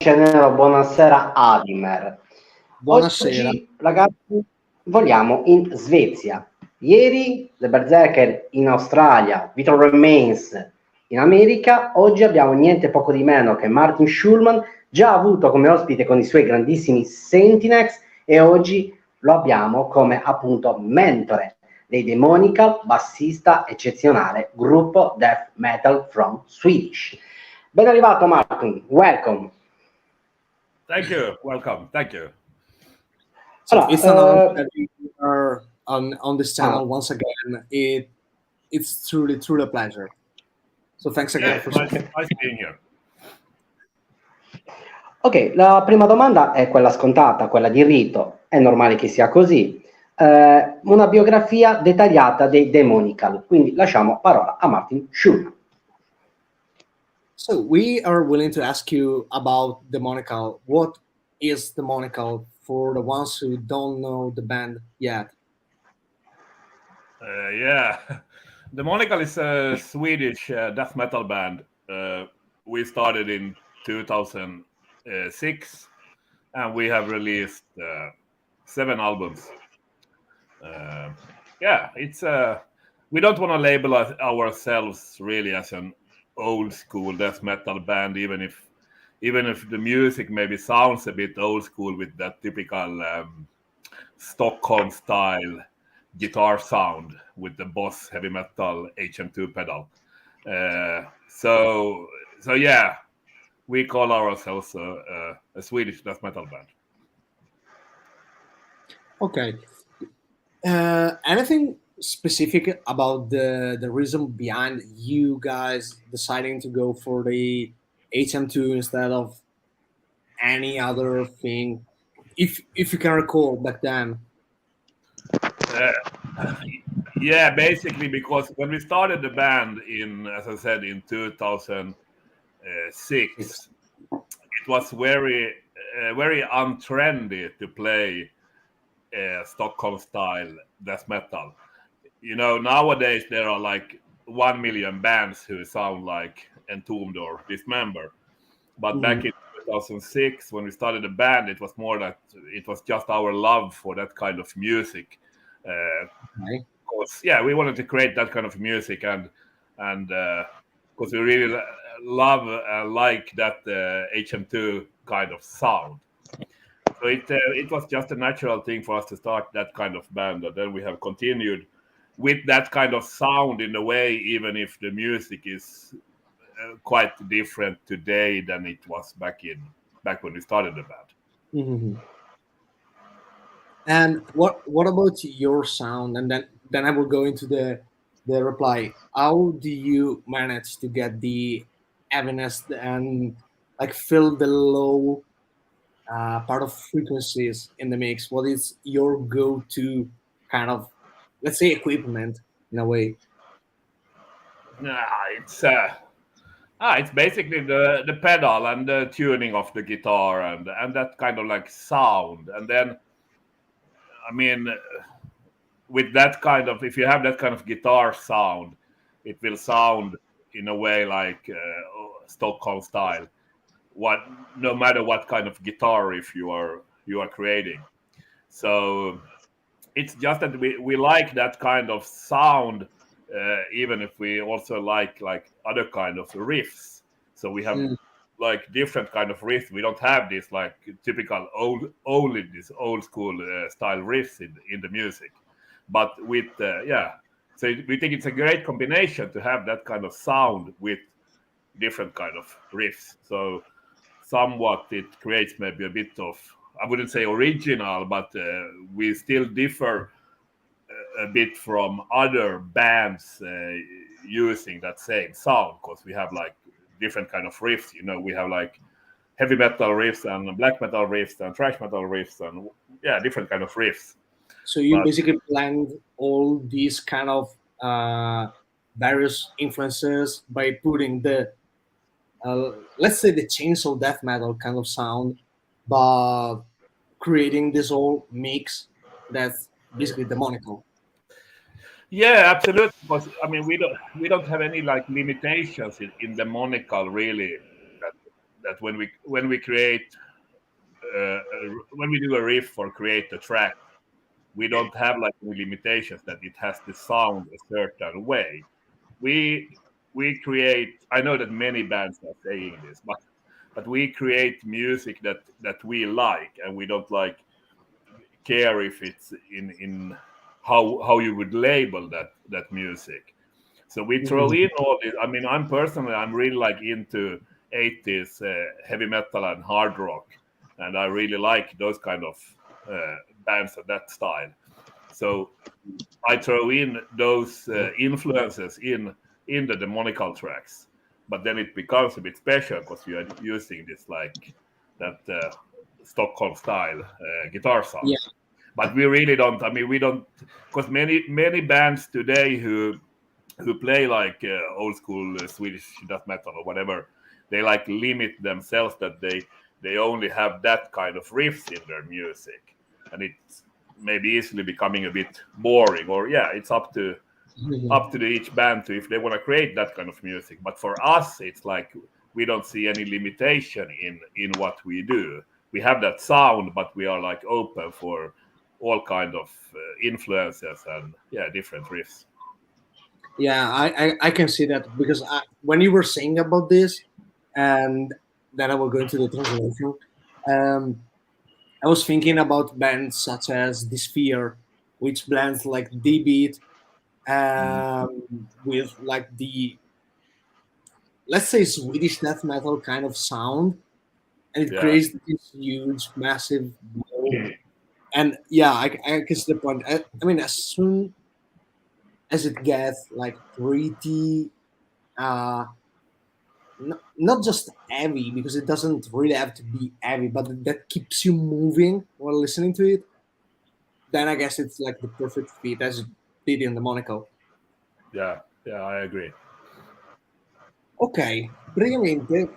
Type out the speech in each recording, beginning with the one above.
Genere, buonasera Adimer. Buonasera. Oggi, ragazzi, vogliamo in Svezia. Ieri The Berserker in Australia, Vital Remains in America. Oggi abbiamo niente poco di meno che Martin Schulman, già avuto come ospite con i suoi grandissimi Sentinex, e oggi lo abbiamo come appunto mentore dei Demonical, bassista eccezionale, gruppo death metal from Swedish. Ben arrivato Martin, welcome. Thank you, welcome, thank you. So Allora, it's an honor that you are on this channel once again. It's truly a pleasure. So thanks again for nice being here. Ok, la prima domanda è quella scontata, quella di rito. È normale che sia così. Una biografia dettagliata dei Demonical, quindi lasciamo parola a Martin Schulman. So we are willing to ask you about Demonical. What is Demonical for the ones who don't know the band yet? Yeah, Demonical is a Swedish death metal band. We started in 2006 and we have released 7 albums. Yeah, it's we don't want to label ourselves really as an old school death metal band, even if the music maybe sounds a bit old school with that typical Stockholm style guitar sound with the Boss heavy metal HM2 pedal. So yeah, we call ourselves a Swedish death metal band. Okay. Anything specific about the reason behind you guys deciding to go for the HM2 instead of any other thing, if you can recall back then? Yeah, basically because when we started the band as I said, in 2006, it was very untrendy to play Stockholm style death metal. You know, nowadays there are like 1 million bands who sound like Entombed or Dismember. But back in 2006, when we started the band, it was more that it was just our love for that kind of music. Because we wanted to create that kind of music, and because we really love like that HM2 kind of sound. So it was just a natural thing for us to start that kind of band, and then we have continued with that kind of sound in a way, even if the music is quite different today than it was back when we started the band. Mm-hmm. And what about your sound? And then I will go into the reply. How do you manage to get the heaviness and like fill the low part of frequencies in the mix? What is your go-to kind of, let's say, equipment in a way? It's basically the pedal and the tuning of the guitar and that kind of like sound. And then, I mean, with that kind of, if you have that kind of guitar sound, it will sound in a way like Stockholm style. No matter what kind of guitar riff you are creating. So it's just that we like that kind of sound, even if we also like other kind of riffs. So we have like different kind of riffs. We don't have this like typical only this old school style riffs in the music, but with so we think it's a great combination to have that kind of sound with different kind of riffs. So somewhat it creates maybe a bit of, I wouldn't say original, but we still differ a bit from other bands using that same sound, because we have like different kind of riffs. You know, we have like heavy metal riffs and black metal riffs and thrash metal riffs and different kind of riffs. So you basically blend all these kind of various influences by putting the let's say the chainsaw death metal kind of sound, but creating this whole mix that's basically demonical. Yeah, absolutely. Because I mean, we don't have any like limitations in demonical really that when we create when we do a riff or create a track, we don't have like any limitations that it has to sound a certain way. We create. I know that many bands are saying this, but we create music that we like, and we don't like care if it's in how you would label that music. So we throw in all this. I mean, I'm really like into 80s heavy metal and hard rock, and I really like those kind of bands of that style. So I throw in those influences in the Demonical tracks, but then it becomes a bit special because you are using this like that Stockholm style guitar sound. Yeah. But we really don't. I mean, we don't, because many bands today who play like old school Swedish death metal or whatever, they like limit themselves that they only have that kind of riffs in their music, and it's maybe easily becoming a bit boring. Or it's up to each band to if they want to create that kind of music. But for us, it's like we don't see any limitation in what we do. We have that sound, but we are like open for all kind of influences and different riffs. Yeah, I can see that, because when you were saying about this, and then I will go into the translation, I was thinking about bands such as The Sphere, which blends like D-beat with like the, let's say, Swedish death metal kind of sound, and it creates this huge, massive blow. And I can see the point. I mean, as soon as it gets like pretty, not just heavy, because it doesn't really have to be heavy, but that keeps you moving while listening to it, then I guess it's like the perfect fit, as it did in Demonical. Yeah, I agree. Ok, praticamente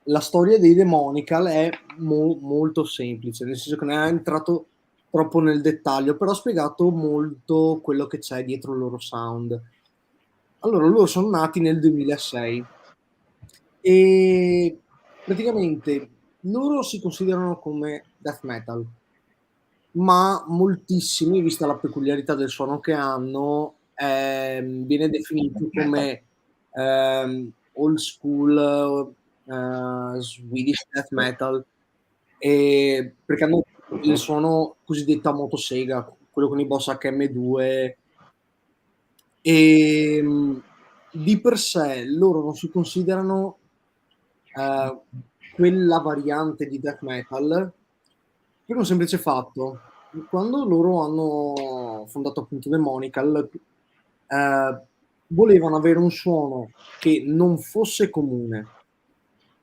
la storia dei Demonical è molto semplice, nel senso che non è entrato troppo nel dettaglio, però ha spiegato molto quello che c'è dietro il loro sound. Allora, loro sono nati nel 2006 e praticamente loro si considerano come death metal, ma moltissimi, vista la peculiarità del suono che hanno, viene definito come old school Swedish death metal, perché hanno il suono cosiddetto a motosega, quello con i boss HM2, e di per sé loro non si considerano quella variante di death metal per un semplice fatto: quando loro hanno fondato appunto Demonical, volevano avere un suono che non fosse comune,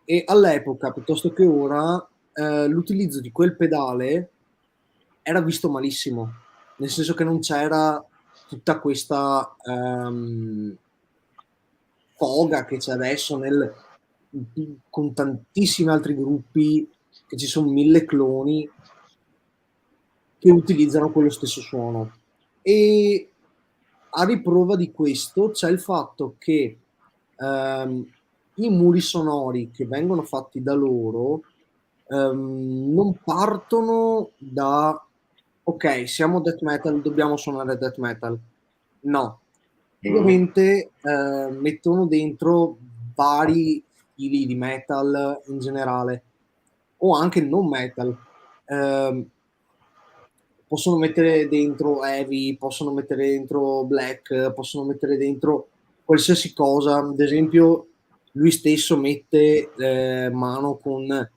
e all'epoca, piuttosto che ora, l'utilizzo di quel pedale era visto malissimo, nel senso che non c'era tutta questa foga che c'è adesso con tantissimi altri gruppi, che ci sono 1000 cloni che utilizzano quello stesso suono. E a riprova di questo c'è il fatto che i muri sonori che vengono fatti da loro non partono da ok, siamo death metal, dobbiamo suonare death metal. No, ovviamente mettono dentro vari stili di metal in generale, o anche non metal. Possono mettere dentro heavy, possono mettere dentro black, possono mettere dentro qualsiasi cosa. Ad esempio, lui stesso mette mano con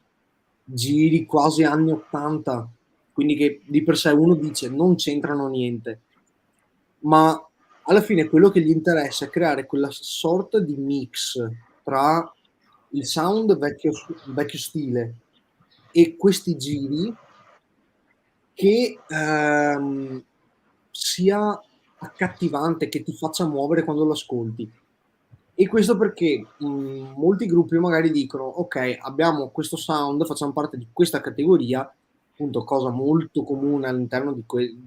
giri quasi anni 80, quindi che di per sé uno dice non c'entrano niente, ma alla fine quello che gli interessa è creare quella sorta di mix tra il sound vecchio stile e questi giri che sia accattivante, che ti faccia muovere quando lo ascolti. E questo perché molti gruppi magari dicono ok, abbiamo questo sound, facciamo parte di questa categoria, appunto, cosa molto comune all'interno di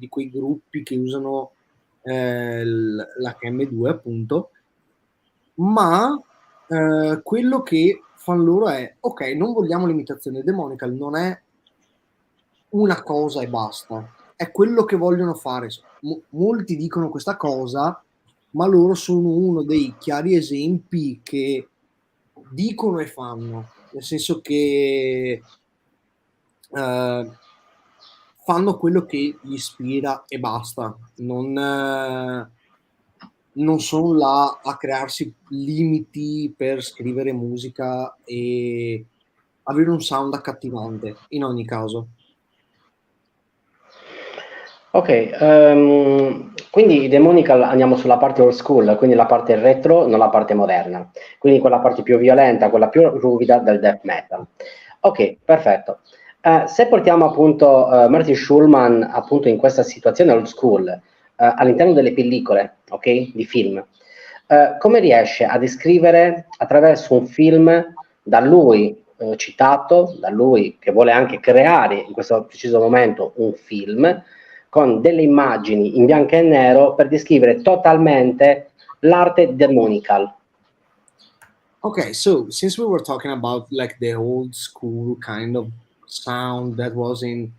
quei gruppi che usano l'HM2, appunto, ma quello che fanno loro è, ok, non vogliamo l'imitazione. Demonical non è una cosa e basta, è quello che vogliono fare. Molti dicono questa cosa, ma loro sono uno dei chiari esempi che dicono e fanno, nel senso che fanno quello che gli ispira e basta, non sono là a crearsi limiti per scrivere musica e avere un sound accattivante in ogni caso. Ok, quindi i Demonical andiamo sulla parte old school, quindi la parte retro, non la parte moderna, quindi quella parte più violenta, quella più ruvida del death metal. Ok, perfetto. Se portiamo appunto Martin Schulman appunto in questa situazione old school all'interno delle pellicole, ok, di film, come riesce a descrivere attraverso un film da lui citato, da lui che vuole anche creare in questo preciso momento un film, con delle immagini in bianco e nero per descrivere totalmente l'arte demonical. Okay, so since we were talking about like the old school kind of sound that was in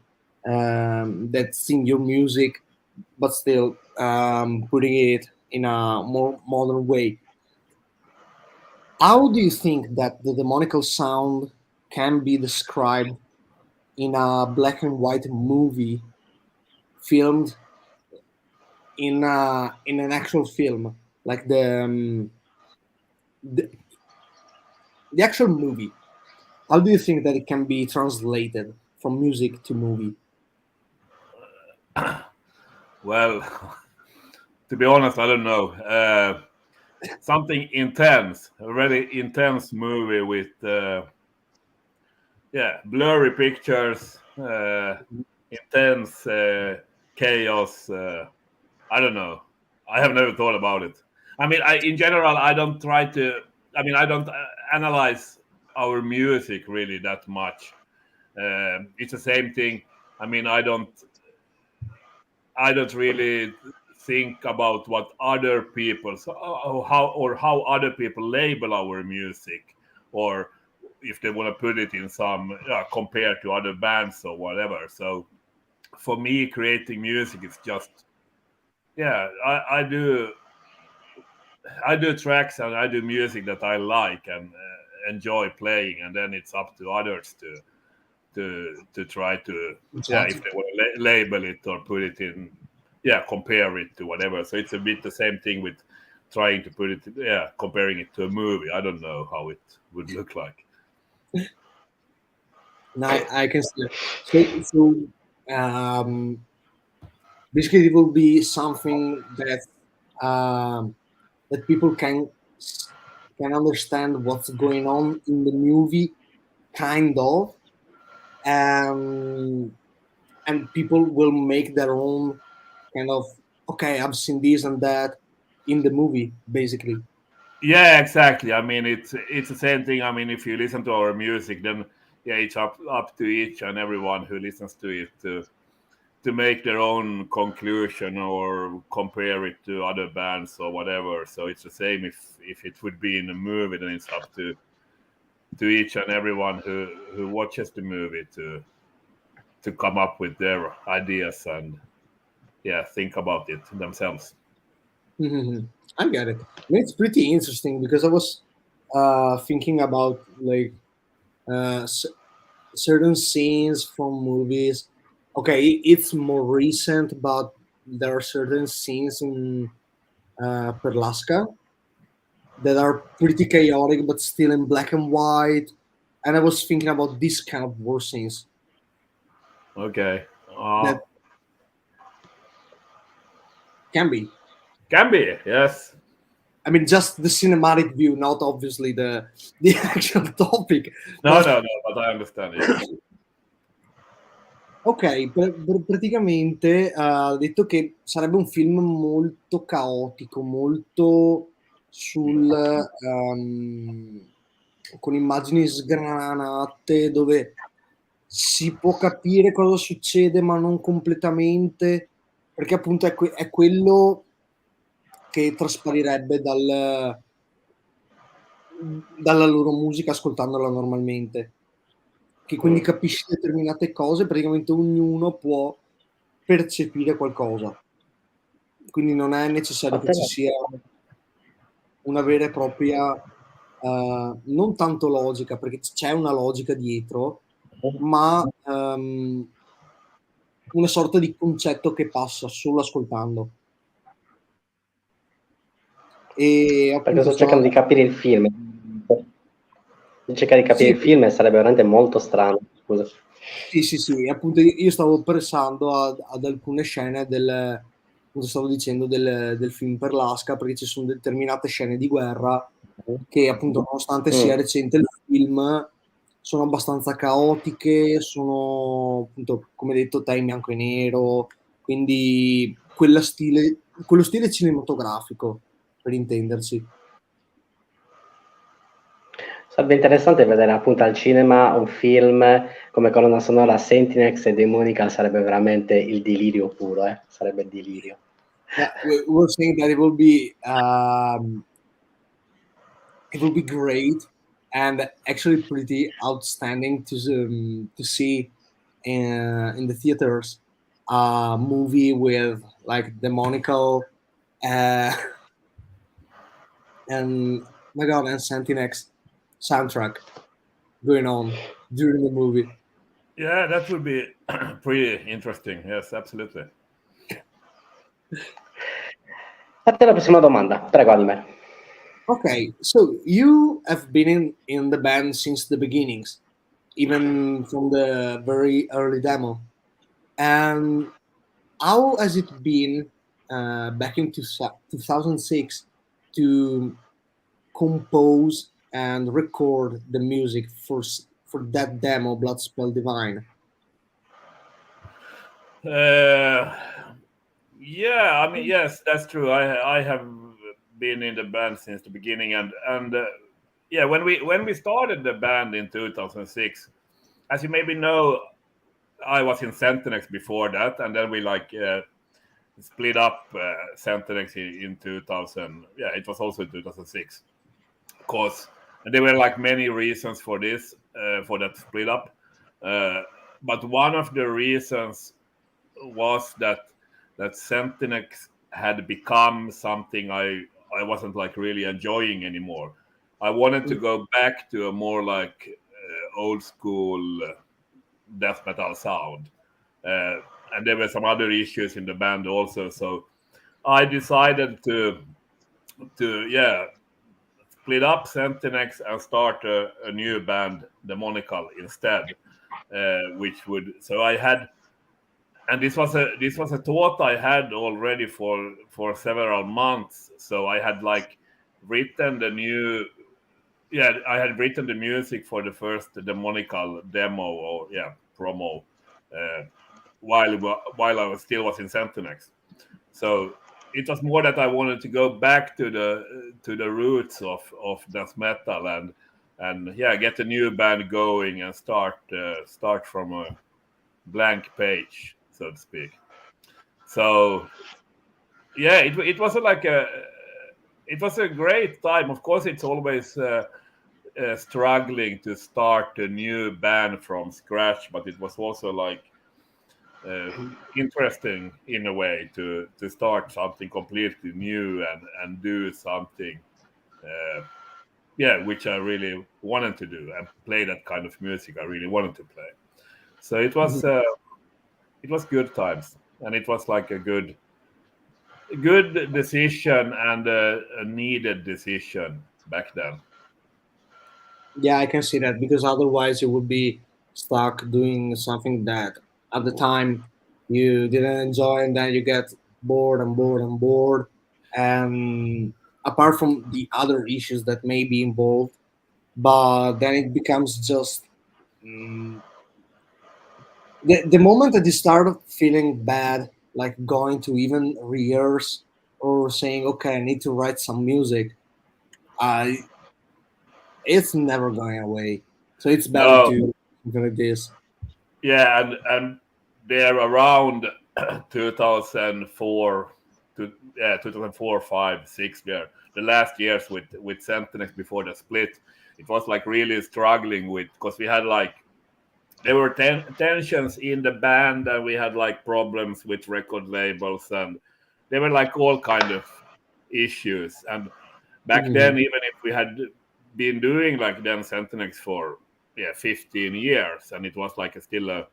that's in your music, but still putting it in a more modern way, how do you think that the demonical sound can be described in a black and white movie filmed in an actual film, like the the actual movie? How do you think that it can be translated from music to movie? Well, to be honest, I don't know. Something intense, a really intense movie with blurry pictures, intense chaos. I don't know. I have never thought about it. I mean, in general, I don't try to. I mean, I don't analyze our music really that much. It's the same thing. I mean, I don't really think about what other people how other people label our music, or if they want to put it in some compared to other bands or whatever. So for me, creating music is just I do tracks and I do music that I like and enjoy playing, and then it's up to others to try to Exactly. if they want to label it or put it in compare it to whatever. So it's a bit the same thing with trying to put it comparing it to a movie. I don't know how it would look like. No, I can see it. So basically, it will be something that people can understand what's going on in the movie, kind of, and people will make their own kind of, okay, I've seen this and that in the movie, basically. Yeah, exactly. I mean, it's the same thing. I mean, if you listen to our music, then it's up to each and everyone who listens to it to make their own conclusion or compare it to other bands or whatever. So it's the same if it would be in a movie, then it's up to each and everyone who watches the movie to come up with their ideas and think about it themselves. Mm-hmm. I get it. It's pretty interesting because I was thinking about like certain scenes from movies. Okay, it's more recent, but there are certain scenes in Perlasca that are pretty chaotic, but still in black and white. And I was thinking about this kind of war scenes Okay. that can be. Can be, yes. I mean, just the cinematic view, not obviously the actual topic. No, but I understand. Yeah. Ok, praticamente ha detto che sarebbe un film molto caotico, molto con immagini sgranate, dove si può capire cosa succede, ma non completamente, perché appunto è quello che trasparirebbe dalla loro musica ascoltandola normalmente, che quindi capisci determinate cose, praticamente ognuno può percepire qualcosa, quindi non è necessario che ci sia una vera e propria non tanto logica, perché c'è una logica dietro, ma una sorta di concetto che passa solo ascoltando. E Perché appunto sto cercando di capire il film. Di cercare di capire sì, il film e sarebbe veramente molto strano. Scusa. sì, appunto io stavo pensando ad alcune scene come stavo dicendo, del film per l'Asca, perché ci sono determinate scene di guerra che appunto nonostante sia recente il film sono abbastanza caotiche, sono appunto come detto te in bianco e nero, quindi quello stile cinematografico per intenderci. Sarebbe interessante vedere appunto al cinema un film come colonna sonora Sentinels e Demonical, sarebbe veramente il delirio puro, sarebbe il delirio. Yeah, we were saying that it will be great and actually pretty outstanding to see in the theaters a movie with like Demonical and my god and Santinex soundtrack going on during the movie. Yeah, that would be pretty interesting. Yes, absolutely. A te la prossima domanda, prego Adimer. Okay, so you have been in the band since the beginnings, even from the very early demo. And how has it been back in 2006 to compose and record the music for that demo, Bloodspell Divine? Yeah, I mean, yes, that's true. I have been in the band since the beginning, and yeah, when we started the band in 2006, as you maybe know, I was in Centinex before that, and then we split up Centinex in 2000. Yeah, it was also in 2006, cause there were like many reasons for this for that split up, but one of the reasons was that Centinex had become something I wasn't like really enjoying anymore. I wanted to go back to a more like old school death metal sound, and there were some other issues in the band also. So I decided to yeah, split up Centinex and start a new band, Demonical, instead, which would so I had. And this was a thought I had already for several months. So I had like written the new, yeah, I had written the music for the first Demonical demo or promo uh, while I was in Centinex. So it was more that I wanted to go back to the roots of death metal and yeah, get a new band going and start from a blank page, so to speak. So yeah, it was it was a great time. Of course, it's always struggling to start a new band from scratch, but it was also like interesting in a way to start something completely new and do something which I really wanted to do and play that kind of music I really wanted to play. So it was good times, and it was like a good decision and a needed decision back then. Yeah, I can see that because otherwise you would be stuck doing something that at the time you didn't enjoy, and then you get bored and bored and bored. And apart from the other issues that may be involved, but then it becomes just mm, the moment that you start feeling bad, like going to even rehearse or saying, "Okay, I need to write some music." I It's never going away. So it's better No, to something like this. yeah, and they're around 2004 to 2004, 5, 6. the last years with Sentinels before the split, it was like really struggling with, because we had like, there were tensions in the band, and we had like problems with record labels, and there were like all kind of issues. And back then, even if we had been doing like then Sentinels for 15 years, and it was like still a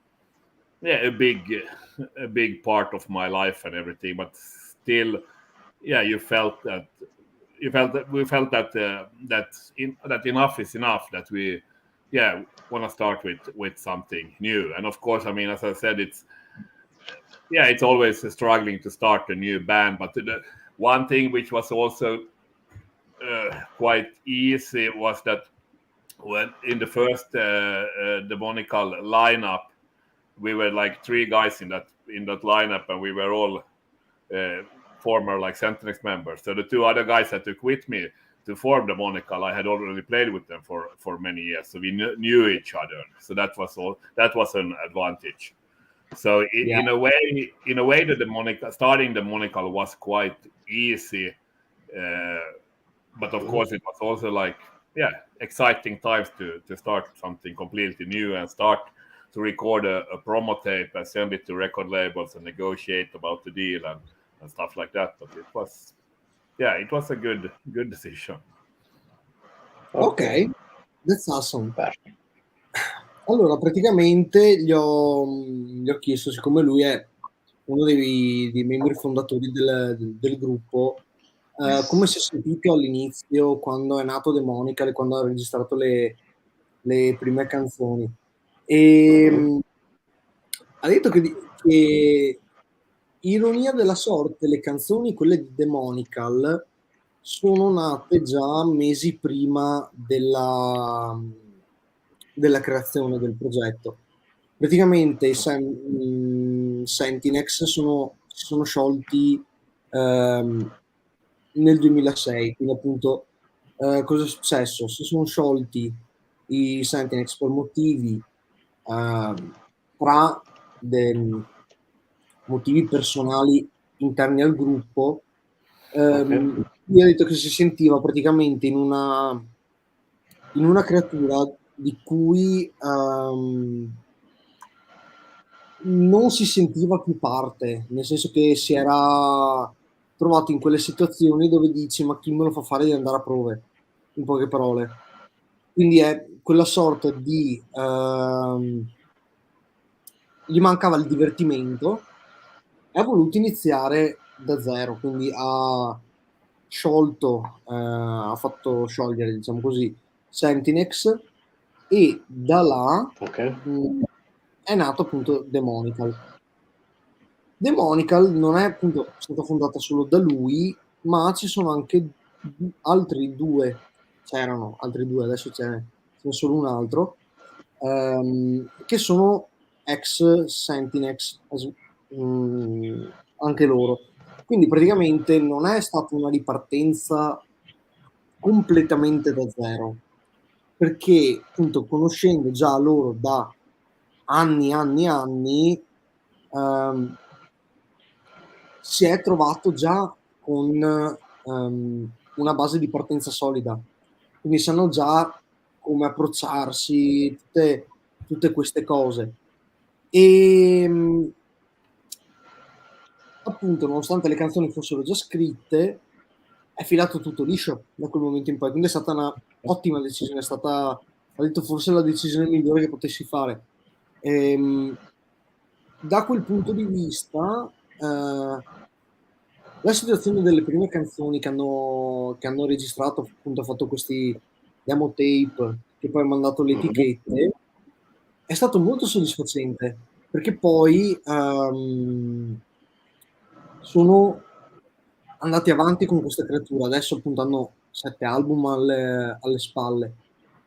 big part of my life and everything, but still, we felt that that enough is enough, that we want to start with something new. And of course, I mean, as I said, it's always struggling to start a new band, but the one thing which was also quite easy was that when in the first Demonical lineup, we were like 3 guys in that lineup, and we were all former like Sentinels members. So the 2 other guys that took with me to form Demonical, I had already played with them for many years, so we knew each other. So that was an advantage. So in a way, the starting Demonical was quite easy, but of course it was also like exciting times to start something completely new and start to record a promo tape and send it to record labels and negotiate about the deal and stuff like that. But it was a good decision. Ok, that's awesome. Allora, praticamente gli ho chiesto, siccome lui è uno dei membri fondatori del gruppo, come si è sentito all'inizio, quando è nato Demonical e quando ha registrato le prime canzoni. E ha detto che ironia della sorte, le canzoni, quelle di Demonical, sono nate già mesi prima della creazione del progetto. Praticamente i Sentinels si sono sciolti nel 2006, quindi appunto cosa è successo? Si sono sciolti i Sentinels per motivi tra motivi personali interni al gruppo. Lui ha detto che si sentiva praticamente in una creatura di cui non si sentiva più parte, nel senso che si era trovato in quelle situazioni dove dici: ma chi me lo fa fare di andare a prove, in poche parole. Quindi è quella sorta di gli mancava il divertimento e ha voluto iniziare da zero, quindi ha fatto sciogliere, diciamo così, Sentinels, e da là è nato appunto Demonical. Demonical non è appunto stata fondata solo da lui, ma ci sono anche altri 2, c'erano altri 2, adesso ce n'è solo un altro, che sono ex Sentinels, anche loro. Quindi praticamente non è stata una ripartenza completamente da zero, perché appunto conoscendo già loro da anni, si è trovato già con una base di partenza solida, quindi sanno già come approcciarsi, tutte queste cose. E appunto, nonostante le canzoni fossero già scritte, è filato tutto liscio da quel momento in poi, quindi è stata una ottima decisione, ha detto forse la decisione migliore che potessi fare. Da quel punto di vista la situazione delle prime canzoni che hanno registrato, appunto ha fatto questi demo tape che poi ha mandato le etichette, è stato molto soddisfacente, perché poi sono andati avanti con questa creatura. Adesso appunto hanno 7 album alle spalle,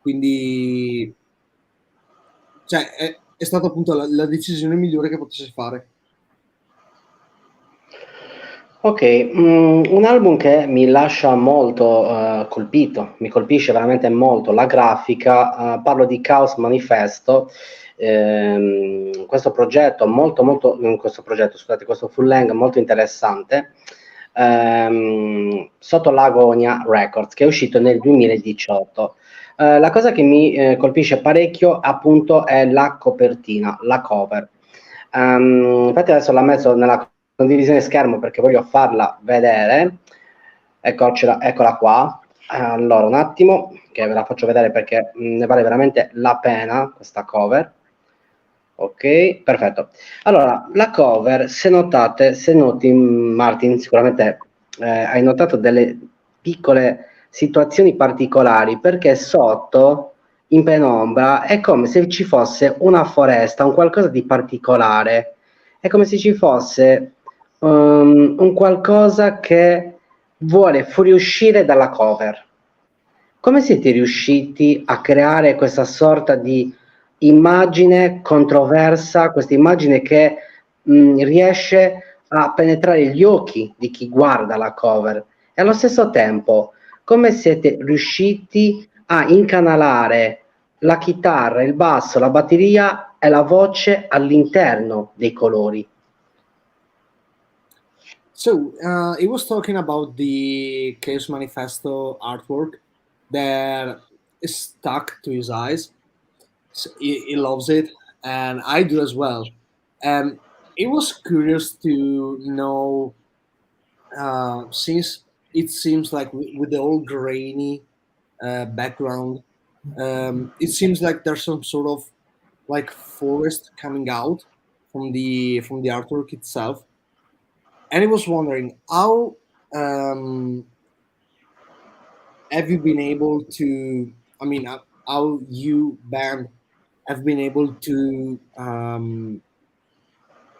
quindi cioè è stata appunto la decisione migliore che potessi fare. Ok, un album che mi lascia molto colpito, mi colpisce veramente molto la grafica, parlo di Chaos Manifesto, questo progetto questo full length molto interessante, sotto l'Agonia Records, che è uscito nel 2018. La cosa che mi colpisce parecchio appunto è la copertina, la cover. Infatti adesso l'ho messo nella condivisione schermo perché voglio farla vedere. Eccola qua. Allora, un attimo, che ve la faccio vedere perché ne vale veramente la pena questa cover. Ok, perfetto. Allora, la cover, se noti, Martin, sicuramente hai notato delle piccole situazioni particolari, perché sotto, in penombra, è come se ci fosse una foresta, un qualcosa di particolare. È come se ci fosse un qualcosa che vuole fuoriuscire dalla cover. Come siete riusciti a creare questa sorta di immagine controversa, questa immagine che riesce a penetrare gli occhi di chi guarda la cover? E allo stesso tempo, come siete riusciti a incanalare la chitarra, il basso, la batteria e la voce all'interno dei colori? So it was talking about the Chaos Manifesto artwork that is stuck to his eyes. So he loves it, and I do as well. And it was curious to know, since it seems like with the old grainy background, it seems like there's some sort of like forest coming out from the artwork itself. And I was wondering how um, have you been able to? I mean, how you band have been able to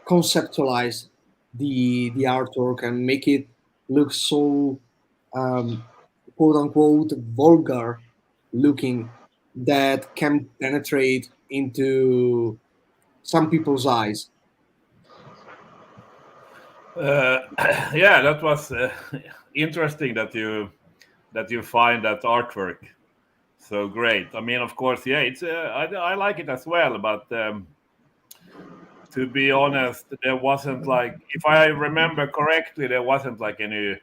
conceptualize the artwork and make it look so quote unquote vulgar looking that can penetrate into some people's eyes. Yeah, that was interesting that you find that artwork so great. I mean, of course, yeah, it's I like it as well, but to be honest, there wasn't like, if I remember correctly, there wasn't like any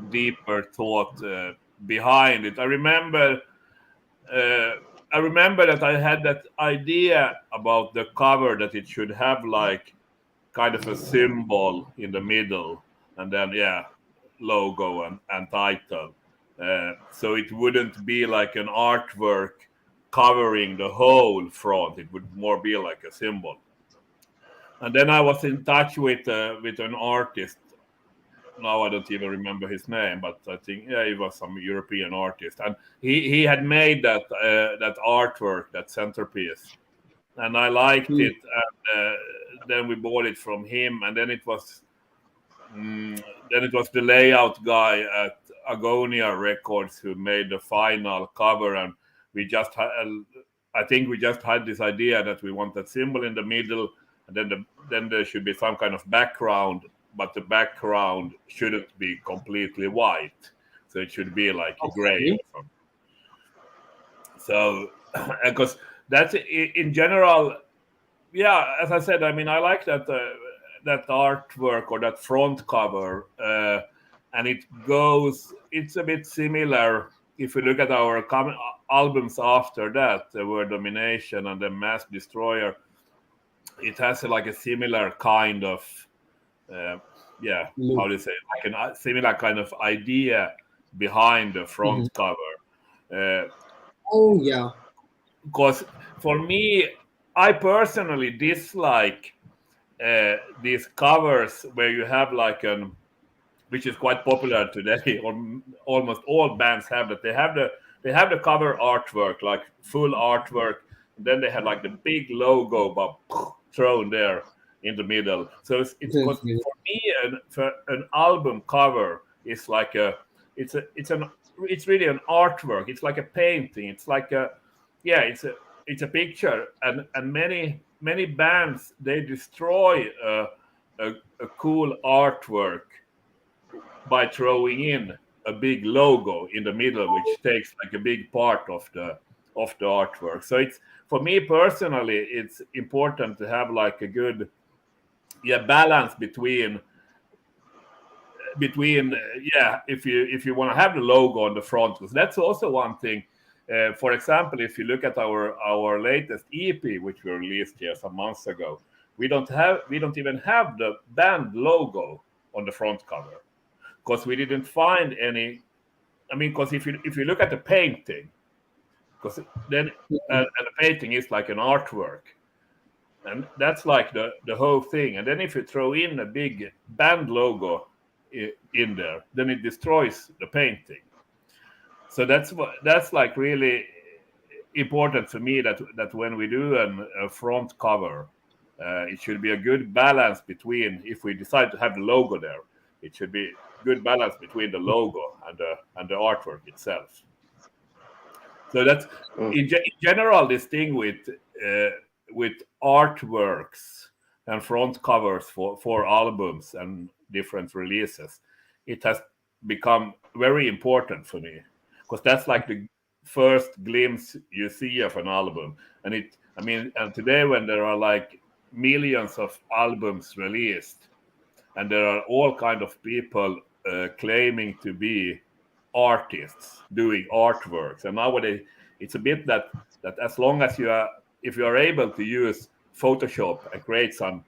deeper thought behind it. Uh, I remember that I had that idea about the cover, that it should have like kind of a symbol in the middle, and then yeah, logo and title. So it wouldn't be like an artwork covering the whole front. It would more be like a symbol. And then I was in touch with an artist. Now I don't even remember his name, but I think yeah, he was some European artist, and he had made that artwork, that centerpiece, and I liked it. And then we bought it from him, and then it was the layout guy at Agonia Records who made the final cover, and we just had, I think we just had this idea that we want that symbol in the middle, and then there should be some kind of background, but the background shouldn't be completely white, so it should be like gray. So, because that's in general, yeah. As I said, I mean, I like that that artwork or that front cover, and it's a bit similar. If we look at our albums after that, there were Domination and then Mass Destroyer. It has like a similar kind of, yeah, how do you say it? Like a similar kind of idea behind the front cover. Oh yeah. Because for me, I personally dislike these covers where you have like which is quite popular today, or almost all bands have that. They have the cover artwork, like full artwork, and then they have like the big logo but thrown there in the middle. So it's because for me an album cover is like it's really an artwork. It's like a painting. It's like it's a picture, and many bands, they destroy a cool artwork by throwing in a big logo in the middle, which takes like a big part of the artwork. So it's, for me personally, it's important to have like a good balance between between if you want to have the logo on the front, because that's also one thing. For example, if you look at our latest EP, which we released here some months ago, we don't even have the band logo on the front cover, because we didn't find any. I mean, because if you look at the painting, because then and the painting is like an artwork, and that's like the whole thing. And then if you throw in a big band logo in there, then it destroys the painting. So that's like really important for me, that when we do a front cover, it should be a good balance between, if we decide to have the logo there, it should be good balance between the logo and the artwork itself. So that's in general, this thing with artworks and front covers for albums and different releases, it has become very important for me, because that's like the first glimpse you see of an album. And today, when there are like millions of albums released, and there are all kind of people claiming to be artists doing artworks, and nowadays it's a bit that as long as if you are able to use Photoshop and create some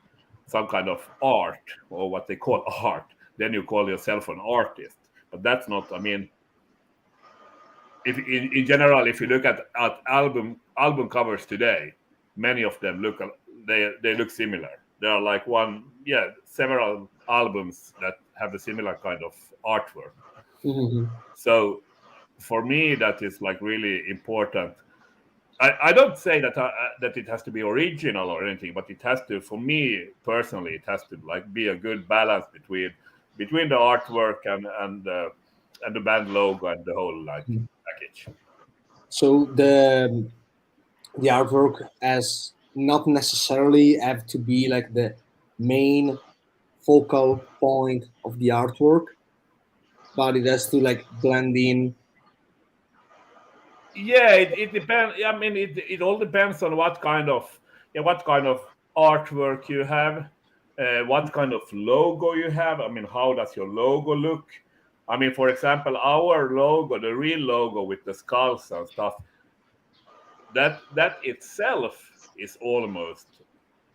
kind of art, or what they call art, then you call yourself an artist. But that's not. I mean, if in general, if you look at album covers today, many of them look similar. There are like several albums that have a similar kind of artwork. Mm-hmm. So for me, that is like really important. I don't say that it has to be original or anything, but it has to, for me personally, it has to like be a good balance between the artwork and the band logo and the whole package. So the artwork has not necessarily have to be like the main focal point of the artwork, but it has to like blend in. Yeah, it depends. I mean, it all depends on what kind of artwork you have, what kind of logo you have. I mean, how does your logo look? I mean, for example, our logo, the real logo with the skulls and stuff, that itself is almost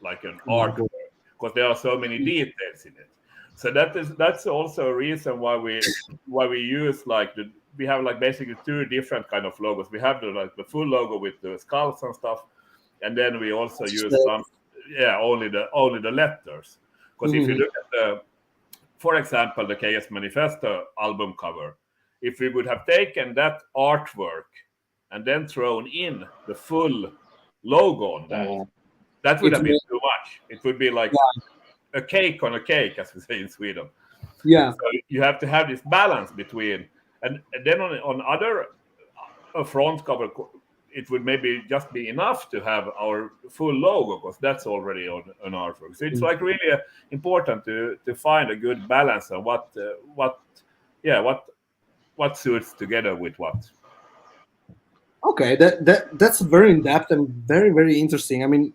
like an artwork, because there are so many details in it. So that's also a reason why we use like we have like basically two different kind of logos. We have the full logo with the skulls and stuff, and then we also use only the letters. Because if you look at for example, the KS Manifesto album cover, if we would have taken that artwork and then thrown in the full logo on that would have been too much. It would be like a cake on a cake, as we say in Sweden. Yeah. So you have to have this balance between, and then on other front cover, it would maybe just be enough to have our full logo, because that's already on artwork. So it's like really important to find a good balance on what suits together with what. Okay, that's very in depth and very, very interesting. I mean,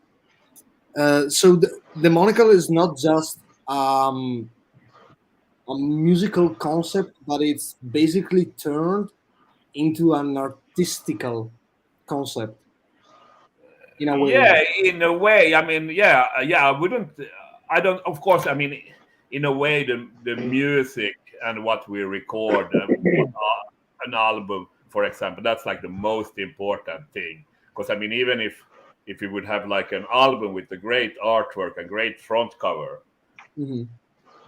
so the Demonical is not just a musical concept, but it's basically turned into an artistical concept in a way. Yeah, in a way. I mean, I don't. Of course, I mean, in a way, the music and what we record, an album, for example, that's like the most important thing. Because I mean, even if you would have like an album with a great artwork and great front cover,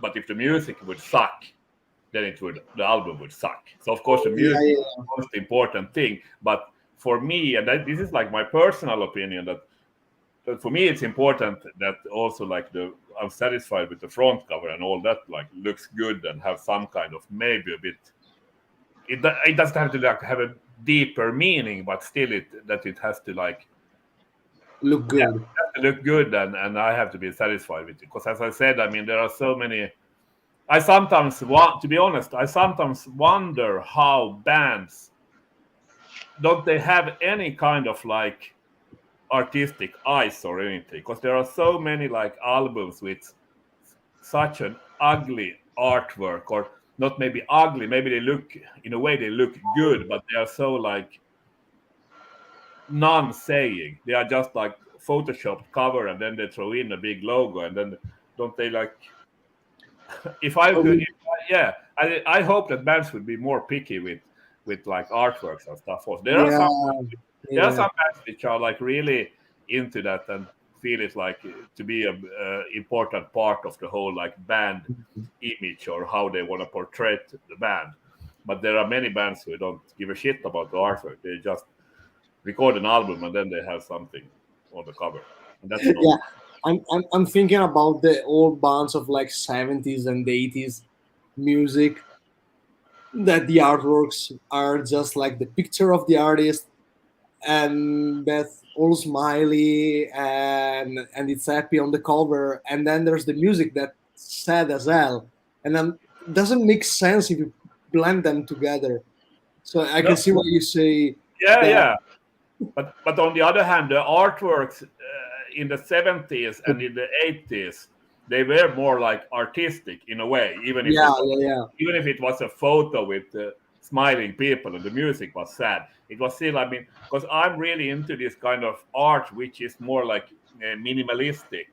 but if the music would suck, then the album would suck. So of course the music is the most important thing. But for me, and this is like my personal opinion, that for me it's important that also like I'm satisfied with the front cover and all that like looks good and have some kind of maybe a bit. It doesn't have to like have a deeper meaning, but still it has to like look good. Yeah, it has to look good, and I have to be satisfied with it. Because as I said, I mean, there are so many. I sometimes to be honest, I sometimes wonder how bands don't they have any kind of like artistic eyes or anything, because there are so many like albums with such an ugly artwork, or not maybe ugly. Maybe they look, in a way, they look good, but they are so like non-saying. They are just like photoshopped cover, and then they throw in a big logo, and then don't they like? If I could, I hope that bands would be more picky with like artworks and stuff. There are some bands which are like really into that and feel it like to be a important part of the whole like band image or how they want to portray the band. But there are many bands who don't give a shit about the artwork. They just record an album and then they have something on the cover. And that's not I'm thinking about the old bands of like 70s and 80s music, that the artworks are just like the picture of the artist and that's all smiley and it's happy on the cover, and then there's the music that's sad as hell, and then it doesn't make sense if you blend them together. So I can see what you say. But on the other hand, the artworks in the 70s and in the 80s, they were more like artistic in a way, even if it was a photo with smiling people and the music was sad. It was still, I mean, because I'm really into this kind of art which is more like minimalistic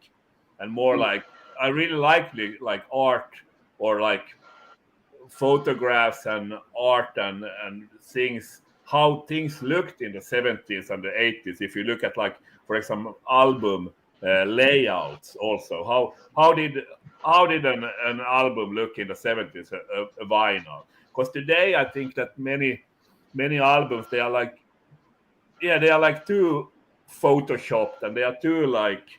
and more like, I really like art or like photographs and art and things, how things looked in the 70s and the 80s. If you look at like, for example, album layouts also, how did an album look in the 70s, a vinyl? Because today I think that many albums, they are like too photoshopped, and they are too like,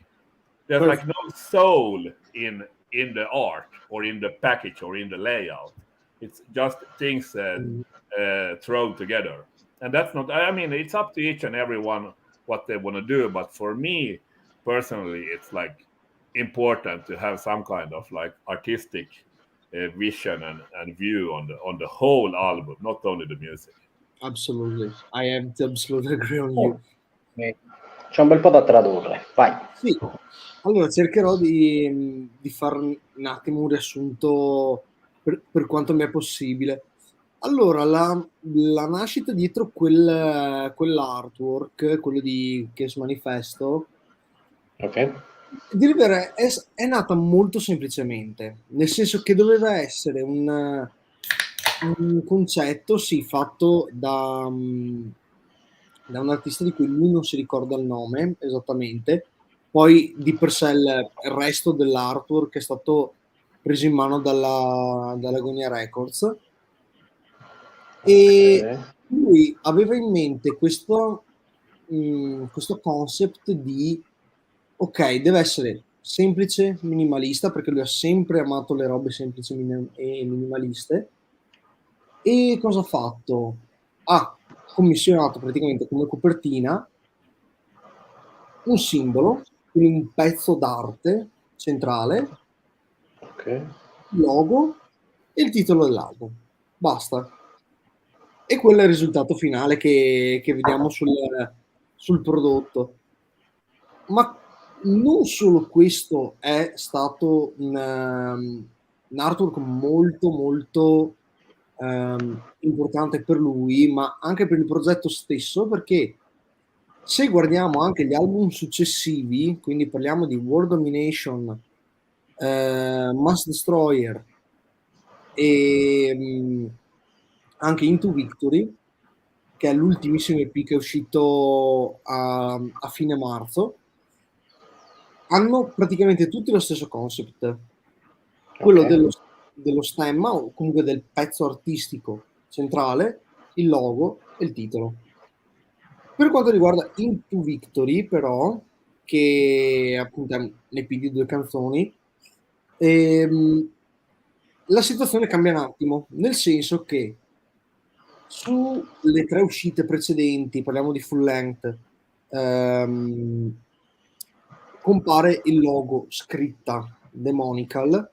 there's like no soul in the art or in the package or in the layout. It's just things thrown together, and that's not, I mean, it's up to each and every one what they want to do, but for me personally, it's like important to have some kind of like artistic vision and view on the whole album, not only the music. Absolutely, I am absolutely agree on you. C'è un bel po' da tradurre, vai. Sì, allora cercherò di fare un attimo un riassunto per quanto mi è possibile. Allora, la nascita dietro quell'artwork, quello di Calice Manifesto, di verità è nata molto semplicemente, nel senso che doveva essere un concetto, sì, fatto da un artista di cui lui non si ricorda il nome esattamente, poi di per sé il resto dell'artwork è stato preso in mano dalla Agonia Records, e lui aveva in mente questo concept di ok, deve essere semplice, minimalista, perché lui ha sempre amato le robe semplici e minimaliste. E cosa ha fatto? Ha commissionato praticamente come copertina un simbolo, quindi un pezzo d'arte centrale, il logo e il titolo dell'album. Basta. E quello è il risultato finale che vediamo sul prodotto. Ma non solo questo è stato un artwork molto molto importante per lui, ma anche per il progetto stesso, perché se guardiamo anche gli album successivi, quindi parliamo di World Domination, Mass Destroyer e anche Into Victory, che è l'ultimissimo EP che è uscito a fine marzo, hanno praticamente tutti lo stesso concept, quello dello stemma o comunque del pezzo artistico centrale, il logo e il titolo. Per quanto riguarda Into Victory, però, che appunto è un EP di 2 canzoni, la situazione cambia un attimo, nel senso che sulle 3 uscite precedenti, parliamo di Full-length, compare il logo scritta Demonical.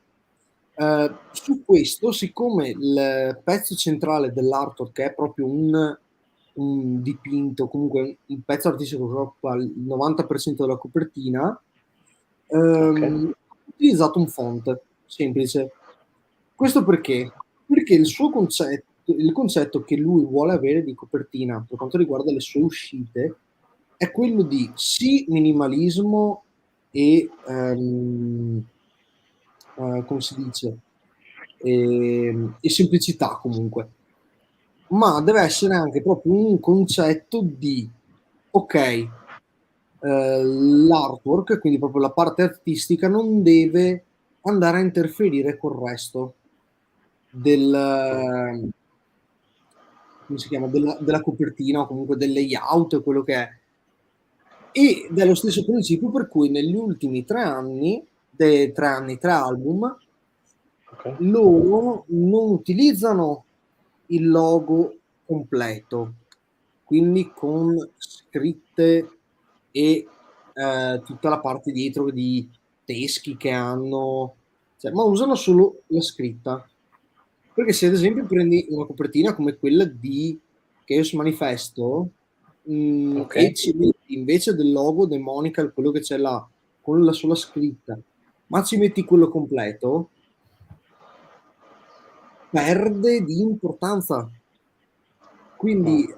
Su questo, siccome il pezzo centrale dell'artwork è proprio un dipinto, comunque un pezzo artistico che occupa il 90% della copertina, ho utilizzato un font semplice. Questo perché? perché il concetto che lui vuole avere di copertina per quanto riguarda le sue uscite è quello di sì minimalismo e come si dice, e semplicità comunque, ma deve essere anche proprio un concetto di ok, l'artwork, quindi proprio la parte artistica, non deve andare a interferire col resto del, come si chiama, della copertina o comunque del layout, quello che è. Ed è lo stesso principio per cui negli ultimi 3 anni, tre album, loro non utilizzano il logo completo, quindi con scritte e tutta la parte dietro di teschi che hanno, cioè, ma usano solo la scritta. Perché se ad esempio prendi una copertina come quella di Chaos Manifesto e ci metti invece del logo Demonical, quello che c'è là, con la sola scritta, ma ci metti quello completo, perde di importanza. Quindi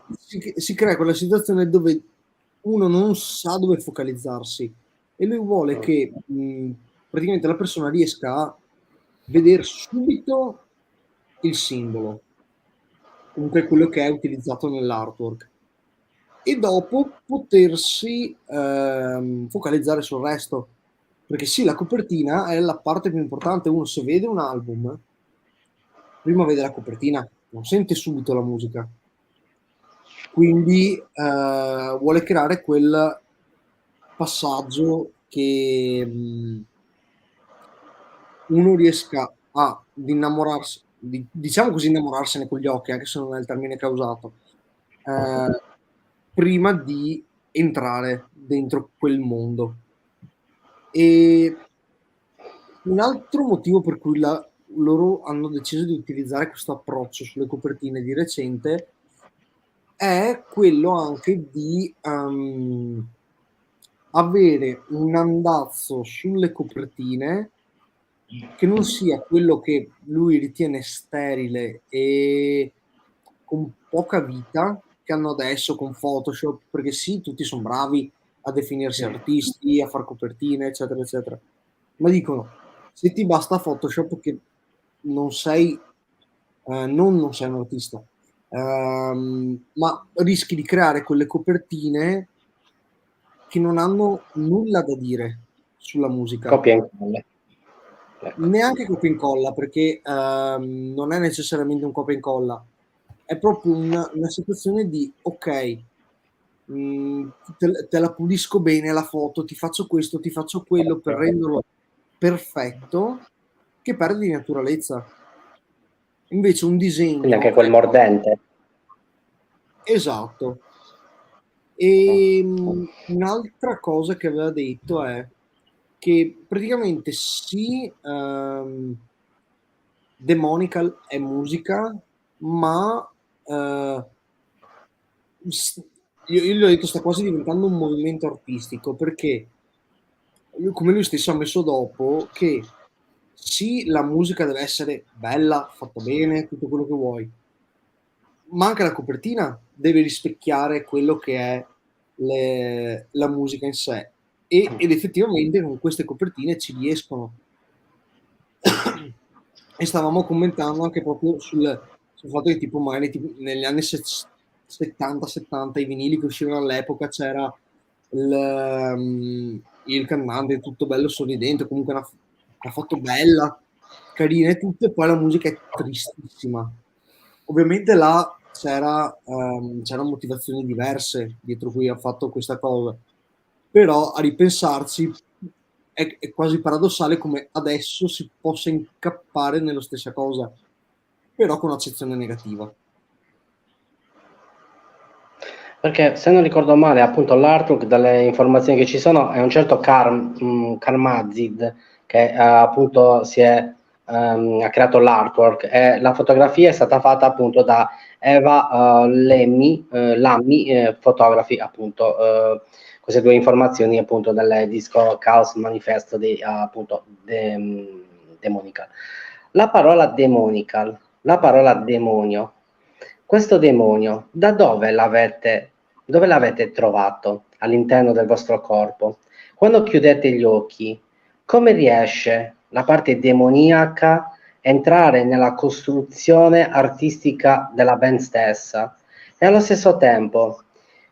si crea quella situazione dove uno non sa dove focalizzarsi e lui vuole che praticamente la persona riesca a vedere subito il simbolo, comunque quello che è utilizzato nell'artwork, e dopo potersi focalizzare sul resto. Perché sì, la copertina è la parte più importante. Uno se vede un album, prima vede la copertina, non sente subito la musica. Quindi vuole creare quel passaggio che uno riesca ad innamorarsi, diciamo così, innamorarsene con gli occhi, anche se non è il termine che ha usato, prima di entrare dentro quel mondo. E un altro motivo per cui loro hanno deciso di utilizzare questo approccio sulle copertine di recente è quello anche di avere un andazzo sulle copertine che non sia quello che lui ritiene sterile e con poca vita che hanno adesso con Photoshop, perché sì, tutti sono bravi a definirsi artisti, a far copertine, eccetera, eccetera, ma dicono, se ti basta Photoshop che non sei, non sei un artista, ma rischi di creare quelle copertine che non hanno nulla da dire sulla musica. Copia e incolla. Neanche copia e incolla, perché non è necessariamente un copia e incolla, è proprio una situazione di ok, te la pulisco bene la foto, ti faccio questo, ti faccio quello per renderlo perfetto, che perde di naturalezza. Invece un disegno, quindi anche quel mordente. esatto. E un'altra cosa che aveva detto è che praticamente sì, Demonical è musica, ma io gli ho detto sta quasi diventando un movimento artistico, perché come lui stesso ha messo dopo, che sì, la musica deve essere bella, fatta bene, tutto quello che vuoi, ma anche la copertina deve rispecchiare quello che è la musica in sé, ed effettivamente con queste copertine ci riescono. E stavamo commentando anche proprio sul fatto che tipo magari negli anni 70-70 i vinili che uscivano all'epoca c'era il cantante tutto bello sorridente, comunque una foto bella, carina e tutto, e poi la musica è tristissima. Ovviamente là c'erano motivazioni diverse dietro cui ha fatto questa cosa, però a ripensarci è quasi paradossale come adesso si possa incappare nella stessa cosa, però con accezione negativa. Perché se non ricordo male, appunto, l'artwork, dalle informazioni che ci sono, è un certo Karmazid che appunto ha creato l'artwork, e la fotografia è stata fatta appunto da Eva Lammy, fotografi, appunto. Queste due informazioni appunto dal disco Calice Manifesto di appunto Demonical. La parola Demonical la parola demonio. Questo demonio, dove l'avete trovato all'interno del vostro corpo? Quando chiudete gli occhi, come riesce la parte demoniaca a entrare nella costruzione artistica della band stessa? E allo stesso tempo,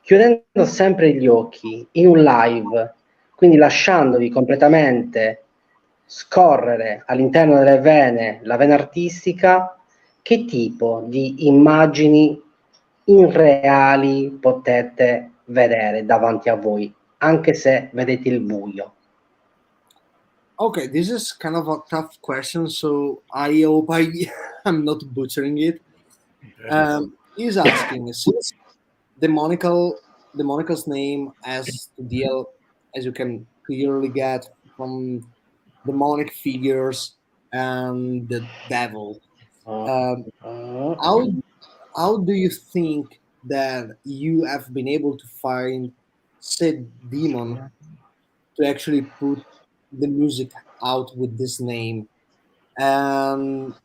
chiudendo sempre gli occhi in un live, quindi lasciandovi completamente scorrere all'interno delle vene la vena artistica, che tipo di immagini irreali potete vedere davanti a voi, anche se vedete il buio? Okay, this is kind of a tough question, so I hope I'm not butchering it. He's asking, since Demonical's name has to deal, as you can clearly get from demonic figures and the devil. Um, how how do you think that you have been able to find said demon to actually put the music out with this name? And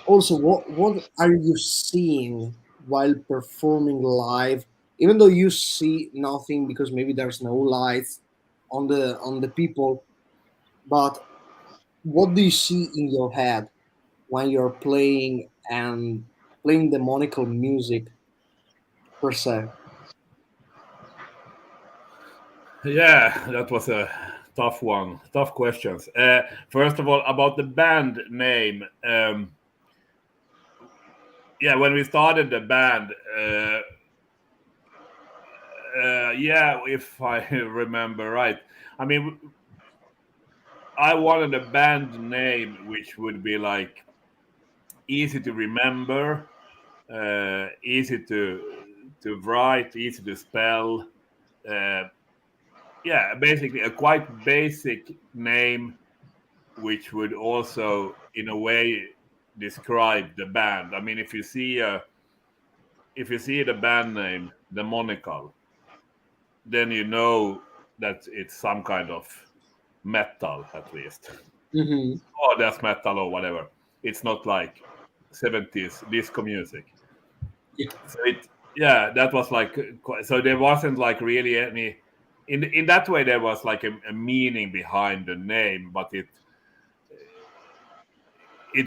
also, what are you seeing while performing live? Even though you see nothing because maybe there's no lights on the people, but what do you see in your head when you're playing and playing demonical music per se? Yeah, that was a tough one. Tough questions. First of all, about the band name. Yeah, when we started the band, yeah, if I remember right, I mean, I wanted a band name which would be like easy to remember, easy to write, easy to spell. Uh, yeah, basically a quite basic name, which would also, in a way, describe the band. I mean, if you see the band name Demonical, then you know that it's some kind of metal at least, Hmm. or death metal or whatever. It's not like 70s disco music. Yeah. So it, yeah, that was like so there wasn't like really any in that way there was like a meaning behind the name, but it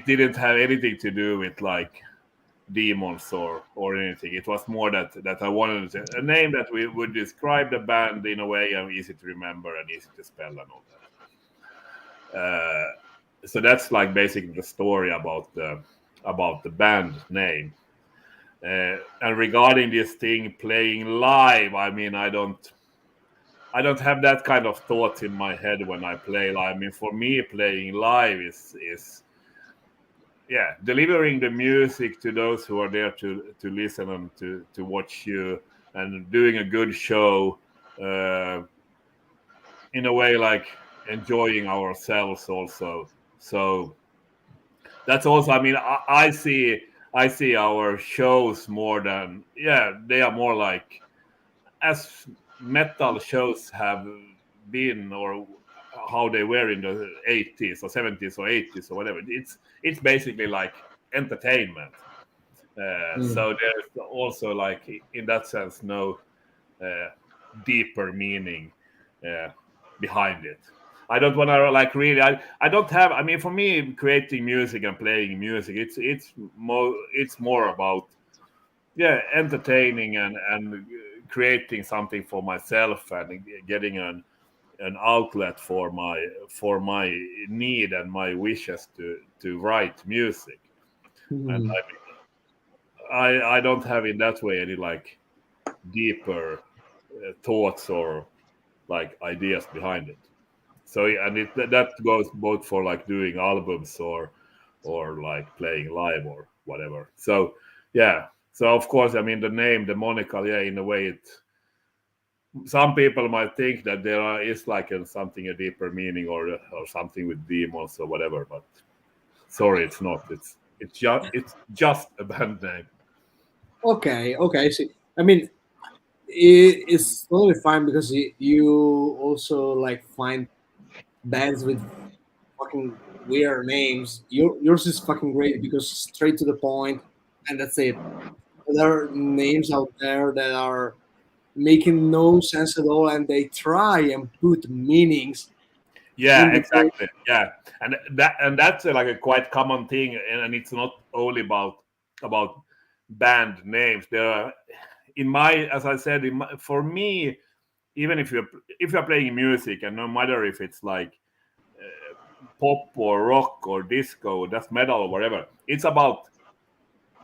didn't have anything to do with like demons or anything. It was more that I wanted a name that we would describe the band in a way and easy to remember and easy to spell and all that. So that's like basically the story about the band name. And regarding this thing playing live, I mean, I don't have that kind of thoughts in my head when I play live. I mean, for me, playing live is yeah, delivering the music to those who are there to listen and to watch you, and doing a good show, in a way like enjoying ourselves also. So that's also, I mean, I see our shows more than, yeah, they are more like as metal shows have been, or how they were in the 80s or 70s or 80s or whatever. It's basically like entertainment. Mm. So there's also like in that sense no uh, deeper meaning uh, behind it. I don't want to like really. I don't have. I mean, for me, creating music and playing music, it's more about, yeah, entertaining and creating something for myself and getting an outlet for my need and my wishes to write music. And Mhm. I don't have in that way any like deeper thoughts or like ideas behind it. So and that goes both for like doing albums or like playing live or whatever. So yeah. So of course, I mean the name Demonical, yeah, in a way it, some people might think that is like something a deeper meaning or something with demons or whatever, but sorry, it's not. It's just a band name. Okay, okay, I see. I mean, it's totally fine because you also like find bands with fucking weird names. Yours is fucking great because straight to the point, and that's it. There are names out there that are making no sense at all, and they try and put meanings. Yeah, exactly. Yeah, and that's like a quite common thing, and it's not only about band names. There are, as I said, for me, even if you're playing music, and no matter if it's like pop or rock or disco, death metal or whatever,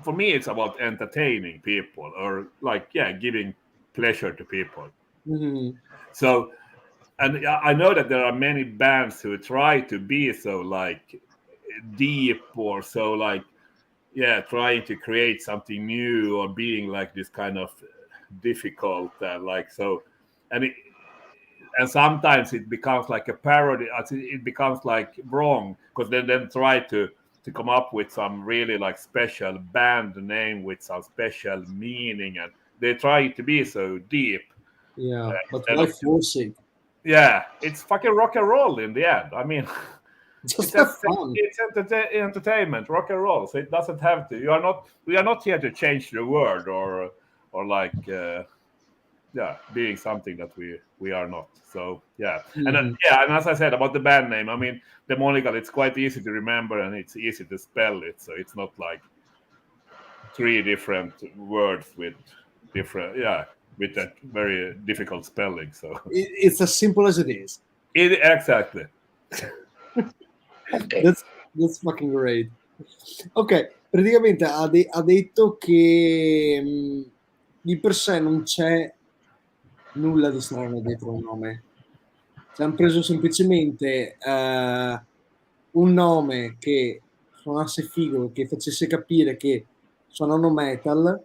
for me it's about entertaining people, or like giving pleasure to people. Mm-hmm. So, and I know that there are many bands who try to be so like deep, or so like trying to create something new, or being like this kind of difficult, like so, and sometimes it becomes like a parody. It becomes like wrong, because they then try to come up with some really like special band name with some special meaning, and they try to be so deep. Yeah, but why force it? Yeah, it's fucking rock and roll in the end. I mean, just have fun. It's entertainment, rock and roll. So it doesn't have to. We are not here to change the world, or like being something that we are not. So Mm-hmm. and as I said about the band name, I mean, Demonical, it's quite easy to remember, and it's easy to spell it. So it's not like 3 different words with different with that very difficult spelling. So it's as simple as it is. Exactly. Okay. That's fucking great. Ok, praticamente ha detto che di per sé non c'è nulla di strano dietro il nome. Ci hanno preso semplicemente un nome che suonasse figo, che facesse capire che suonano metal,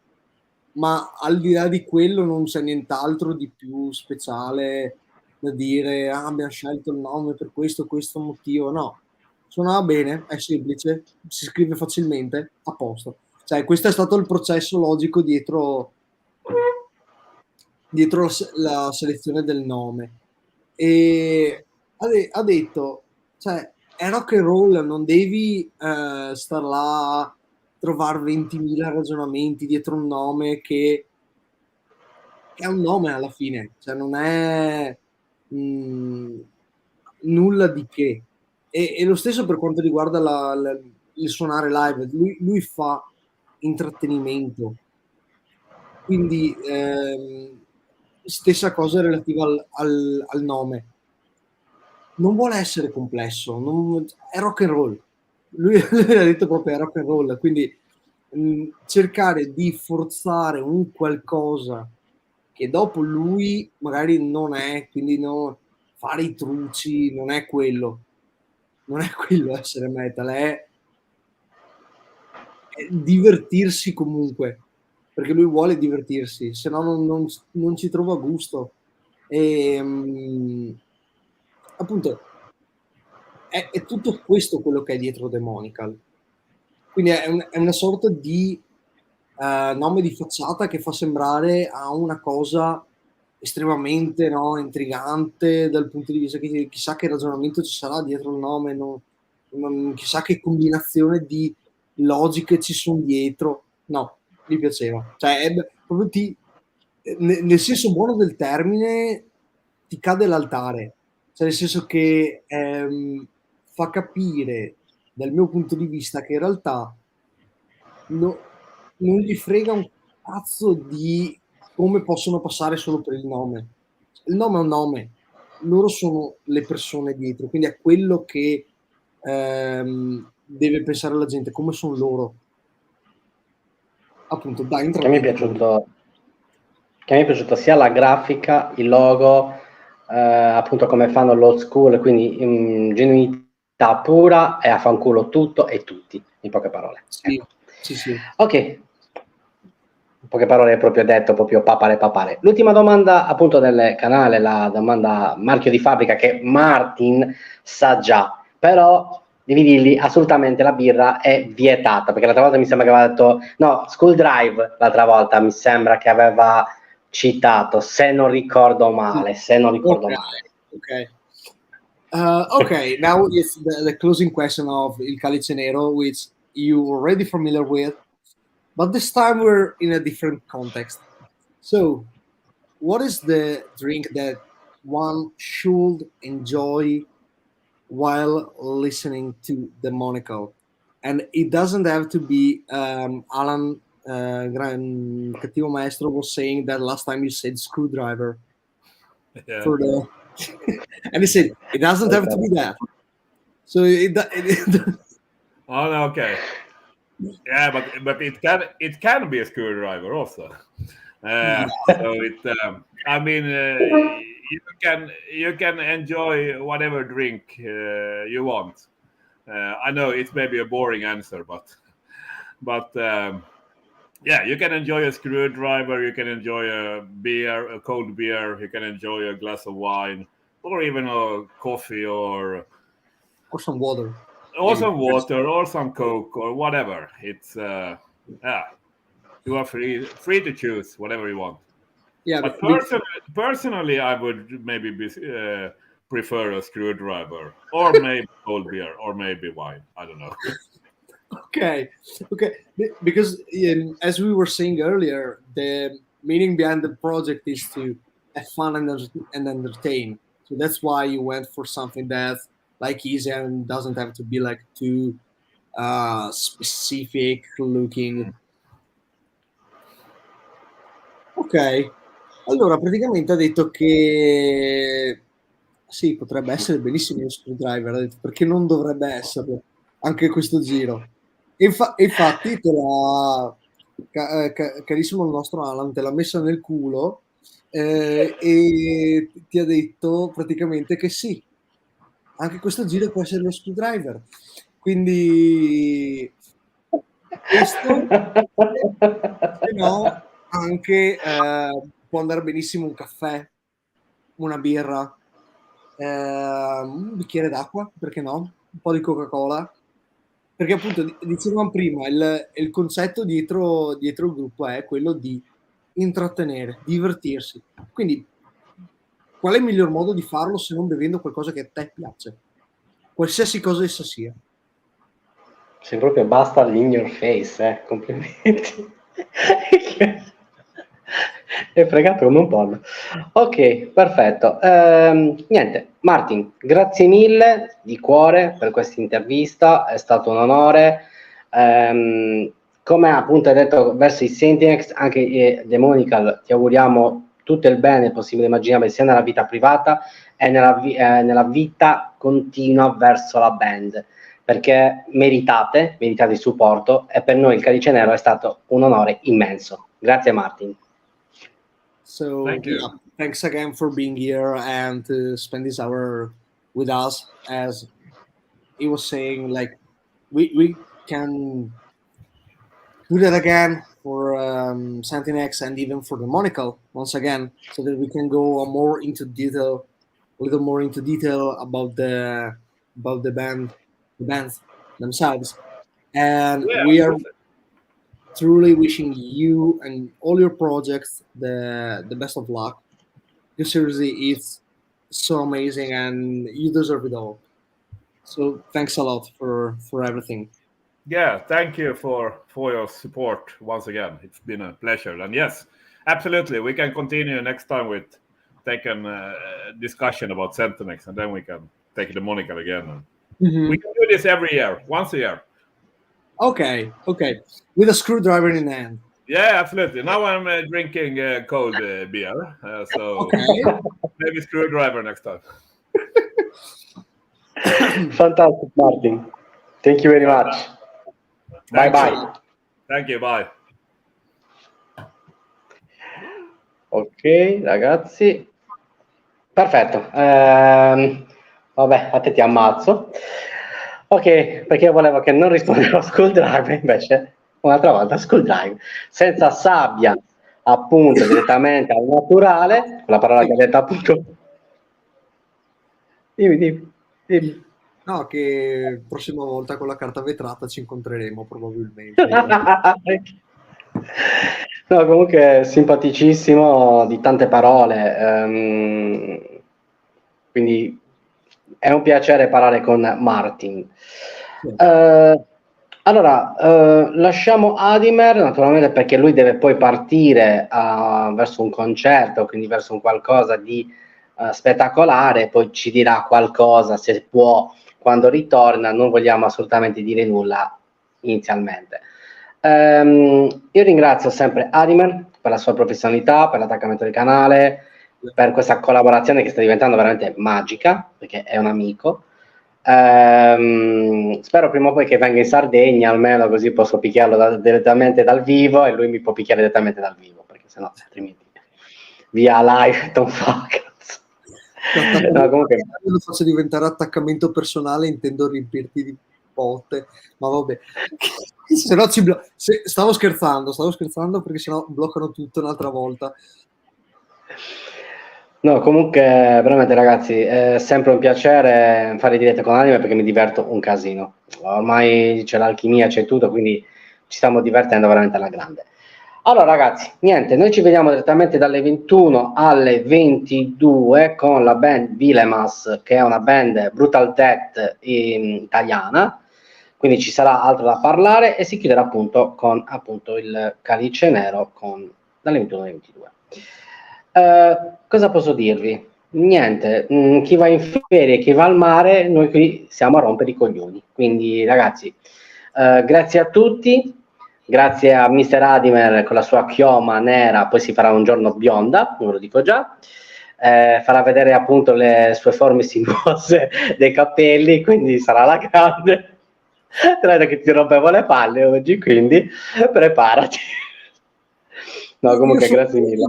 ma al di là di quello non c'è nient'altro di più speciale da dire abbiamo scelto il nome per questo motivo. No, suonava bene, è semplice, si scrive facilmente, a posto. Cioè, questo è stato il processo logico dietro la selezione del nome. E ha detto, cioè, è rock and roll, non devi star là a trovare 20.000 ragionamenti dietro un nome che è un nome alla fine, cioè non è nulla di che. E lo stesso per quanto riguarda il suonare live, lui fa intrattenimento, quindi stessa cosa relativa al nome. Non vuole essere complesso, è rock and roll. Lui ha detto proprio è rock and roll, quindi cercare di forzare un qualcosa che dopo lui magari non è, quindi fare i truci non è quello essere metal, è divertirsi comunque, perché lui vuole divertirsi, se no non ci trova gusto. E appunto è tutto questo quello che è dietro Demonical, quindi è una sorta di nome di facciata che fa sembrare a una cosa estremamente intrigante dal punto di vista che chissà che ragionamento ci sarà dietro il nome, chissà che combinazione di logiche ci sono dietro. No, mi piaceva, cioè proprio nel senso buono del termine ti cade l'altare, cioè nel senso che fa capire dal mio punto di vista che in realtà non gli frega un cazzo di come possono passare solo per il nome. Il nome è un nome, loro sono le persone dietro, quindi è quello che deve pensare la gente, come sono loro. Appunto, Che mi è piaciuto sia la grafica, il logo, appunto come fanno l'old school, quindi in genuinità pura e a fanculo tutto e tutti, in poche parole. Sì, ecco. sì. Ok, in poche parole proprio detto, proprio papale. L'ultima domanda appunto del canale, la domanda marchio di fabbrica che Martin sa già, però devi dirgli assolutamente la birra è vietata, perché l'altra volta mi sembra che aveva detto, no, School Drive l'altra volta mi sembra che aveva citato, se non ricordo male. Ok. Okay, now it's the closing question of Il Calice Nero, which you're already familiar with, but this time we're in a different context. So, what is the drink that one should enjoy while listening to Demonical? And it doesn't have to be Alan Gran Cattivo Maestro was saying that last time you said screwdriver Yeah. for the and he said it doesn't have to be that. So Oh, no, okay. Yeah, but it can be a screwdriver also. So I mean, you can enjoy whatever drink you want. I know it's maybe a boring answer, but yeah, you can enjoy a screwdriver. You can enjoy a beer, a cold beer. You can enjoy a glass of wine, or even a coffee, or some water. some water, or some Coke, or whatever. It's yeah, you are free to choose whatever you want. Yeah, But personally, I would maybe prefer a screwdriver, or maybe cold beer, or maybe wine. I don't know. Okay, because as we were saying earlier, the meaning behind the project is to have fun and entertain. So that's why you went for something that's like easy and doesn't have to be like too specific looking. Ok, allora praticamente ha detto che sì, potrebbe essere benissimo lo screwdriver, ha detto, perché non dovrebbe esserlo anche questo giro. Infatti, carissimo il nostro Alan, te l'ha messa nel culo e ti ha detto praticamente che sì, anche questo giro può essere lo screwdriver. Quindi questo, se no, anche può andare benissimo un caffè, una birra, un bicchiere d'acqua, perché no? Un po' di Coca-Cola. Perché appunto, dicevamo prima, il concetto dietro il gruppo è quello di intrattenere, divertirsi. Quindi, qual è il miglior modo di farlo se non bevendo qualcosa che a te piace? Qualsiasi cosa essa sia. Sei proprio basta in your face, complimenti. È fregato come un pollo. Ok, perfetto. Niente, Martin, grazie mille di cuore per questa intervista, è stato un onore. Come appunto hai detto verso i Sentinex, anche Demonical, ti auguriamo tutto il bene possibile e immaginabile sia nella vita privata e nella vita continua verso la band, perché meritate il supporto e per noi il Calice Nero è stato un onore immenso. Grazie Martin. So Thank you. yeah, thanks again for being here and to spend this hour with us. As he was saying, like we can do that again for Santinex and even for Demonical once again, so that we can go more into detail, a little more into detail about the bands themselves. And Yeah, we are truly wishing you and all your projects the best of luck. Because seriously, it's so amazing and you deserve it all. So thanks a lot for everything. yeah, thank you for your support once again. It's been a pleasure. And yes, absolutely, we can continue next time with taking discussion about Centinex, and then we can take the Demonical again. Mm-hmm. We can do this every year, once a year. Okay, with a screwdriver in hand. Yeah, absolutely. Now I'm drinking cold beer, so Okay. maybe screwdriver next time. Fantastic, Martin. Thank you very much. Bye bye. Thank you, bye. Ok, ragazzi. Perfetto. Vabbè, a te ti ammazzo. Ok, perché io volevo che non rispondeva a Skull Drive, invece un'altra volta Skull Drive, senza sabbia, appunto, direttamente al naturale, la parola che ha detto appunto. Dimmi. No, che prossima volta con la carta vetrata ci incontreremo probabilmente. No, comunque simpaticissimo, di tante parole, quindi è un piacere parlare con Martin. Sì. Allora, lasciamo Adimer, naturalmente, perché lui deve poi partire verso un concerto, quindi verso un qualcosa di spettacolare, poi ci dirà qualcosa, se può, quando ritorna. Non vogliamo assolutamente dire nulla inizialmente. Io ringrazio sempre Adimer per la sua professionalità, per l'attaccamento del canale, per questa collaborazione che sta diventando veramente magica, perché è un amico. Spero prima o poi che venga in Sardegna, almeno così posso picchiarlo direttamente dal vivo e lui mi può picchiare direttamente dal vivo, perché sennò altrimenti via live non fa cazzo. No, comunque lo faccio diventare attaccamento personale, intendo riempirti di botte, ma vabbè. Se no stavo scherzando perché sennò bloccano tutto un'altra volta. No, comunque veramente ragazzi, è sempre un piacere fare dirette con Anime, perché mi diverto un casino. Ormai c'è l'alchimia, c'è tutto, quindi ci stiamo divertendo veramente alla grande. Allora ragazzi, niente, noi ci vediamo direttamente dalle 21 alle 22 con la band Vilemas, che è una band brutal death italiana, quindi ci sarà altro da parlare, e si chiuderà appunto con appunto il Calice Nero dalle 21 alle 22. Cosa posso dirvi? Niente, chi va in ferie, chi va al mare, noi qui siamo a rompere i coglioni. Quindi ragazzi, grazie a tutti, grazie a Mr. Adimer con la sua chioma nera, poi si farà un giorno bionda, ve lo dico già, farà vedere appunto le sue forme sinuose dei capelli, quindi sarà la grande. Credo che ti rompevo le palle oggi, quindi preparati. No, comunque grazie mille.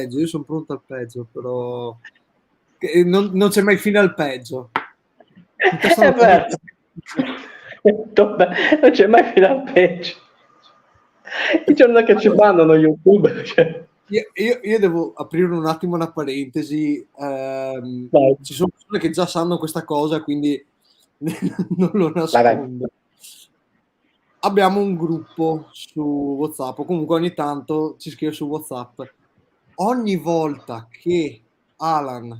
Io sono pronto al peggio, però non c'è mai fine al peggio. È vero. Non c'è mai fine al peggio. Il giorno che ci mandano YouTube, cioè. Io devo aprire un attimo una parentesi. Ci sono persone che già sanno questa cosa, quindi non lo nascondo. Abbiamo un gruppo su WhatsApp, o comunque ogni tanto ci scrive su WhatsApp. Ogni volta che Alan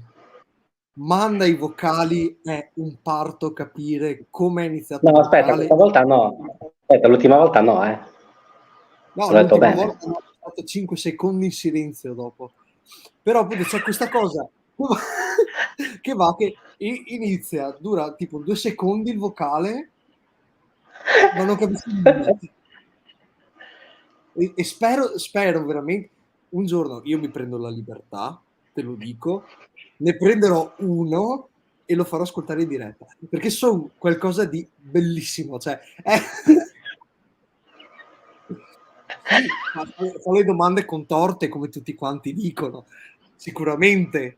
manda i vocali è un parto capire come è iniziato. No, aspetta, questa volta no. Aspetta, l'ultima volta no, No, l'ho detto l'ultima bene. volta ho fatto 5 secondi in silenzio dopo. Però appunto c'è questa cosa che inizia, dura tipo 2 secondi il vocale, ma non capisco niente. E spero veramente un giorno io mi prendo la libertà, te lo dico, ne prenderò uno e lo farò ascoltare in diretta, perché sono qualcosa di bellissimo, cioè fa le domande contorte come tutti quanti dicono, sicuramente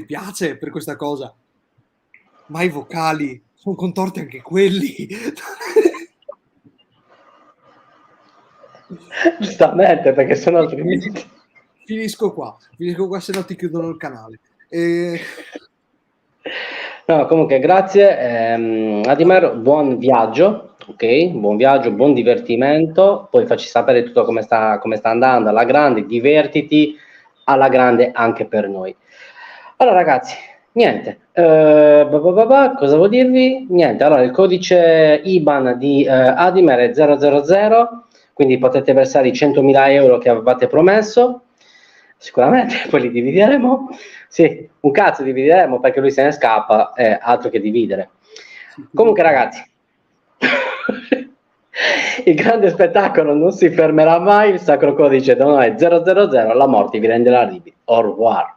piace per questa cosa, ma i vocali sono contorti anche quelli. Giustamente, perché sennò altrimenti finisco qua, se no ti chiudono il canale. No, comunque grazie Adimer, buon viaggio, ok? Buon viaggio, buon divertimento, poi facci sapere tutto come sta andando, alla grande, divertiti, alla grande anche per noi. Allora ragazzi, niente, cosa vuol dirvi? Niente, allora il codice IBAN di Adimer è 000, quindi potete versare i 100.000 euro che avevate promesso, sicuramente, poi li divideremo. Sì, un cazzo divideremo, perché lui se ne scappa, altro che dividere. Comunque ragazzi, il grande spettacolo non si fermerà mai, il sacro codice da noi è 000, la morte vi renderà liberi. Au revoir.